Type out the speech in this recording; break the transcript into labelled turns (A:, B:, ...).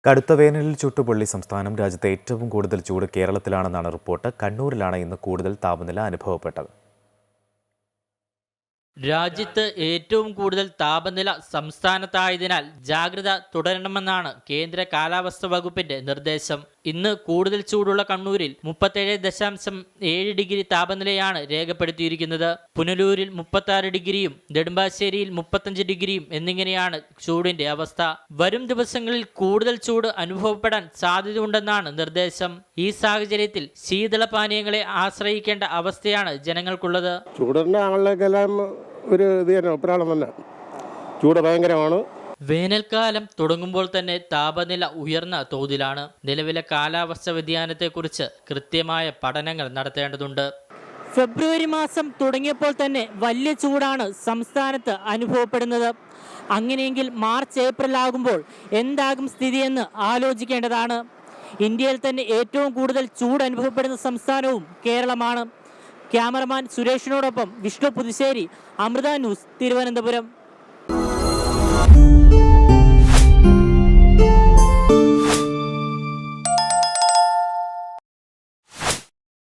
A: കടുത്ത വേനലിൽ ചുട്ടുപൊള്ളി സംസ്ഥാനം. രാജ്യത്തെ ഏറ്റവും കൂടുതൽ ചൂട് കേരളത്തിലാണെന്നാണ് റിപ്പോർട്ട്. കണ്ണൂരിലാണ് ഇന്ന് കൂടുതൽ താപനില അനുഭവപ്പെട്ടത്.
B: രാജ്യത്ത് ഏറ്റവും കൂടുതൽ താപനില സംസ്ഥാനത്തായതിനാൽ ജാഗ്രത തുടരണമെന്നാണ് കേന്ദ്ര കാലാവസ്ഥാ വകുപ്പിന്റെ നിർദ്ദേശം. ഇന്ന് കൂടുതൽ ചൂടുള്ള കണ്ണൂരിൽ 37.7 ഡിഗ്രി താപനിലയാണ് രേഖപ്പെടുത്തിയിരിക്കുന്നത്. പുനലൂരിൽ 36 ഡിഗ്രിയും നെടുമ്പാശ്ശേരിയിൽ 35 ഡിഗ്രിയും എന്നിങ്ങനെയാണ് ചൂടിന്റെ അവസ്ഥ. വരും ദിവസങ്ങളിൽ കൂടുതൽ ചൂട് അനുഭവപ്പെടാൻ സാധ്യതയുണ്ടെന്നാണ് നിർദ്ദേശം. ഈ സാഹചര്യത്തിൽ ശീതളപാനീയങ്ങളെ ആശ്രയിക്കേണ്ട അവസ്ഥയാണ് ജനങ്ങൾക്കുള്ളത്.
C: ചൂട് ഭയങ്കരമാണ്.
B: വേനൽക്കാലം തുടങ്ങുമ്പോൾ തന്നെ താപനില ഉയർന്ന തോതിലാണ്. നിലവിലെ കാലാവസ്ഥ വ്യതിയാനത്തെക്കുറിച്ച് കൃത്യമായ പഠനങ്ങൾ നടത്തേണ്ടതുണ്ട്. ഫെബ്രുവരി മാസം തുടങ്ങിയപ്പോൾ തന്നെ വലിയ ചൂടാണ് സംസ്ഥാനത്ത് അനുഭവപ്പെടുന്നത്. അങ്ങനെയെങ്കിൽ മാർച്ച് ഏപ്രിൽ ആകുമ്പോൾ എന്താകും സ്ഥിതിയെന്ന് ആലോചിക്കേണ്ടതാണ്. ഇന്ത്യയിൽ തന്നെ ഏറ്റവും കൂടുതൽ ചൂട് അനുഭവപ്പെടുന്ന സംസ്ഥാനവും കേരളമാണ്. ക്യാമറമാൻ സുരേഷിനോടൊപ്പം വിഷ്ണു പുതുശ്ശേരി, അമൃത ന്യൂസ്, തിരുവനന്തപുരം.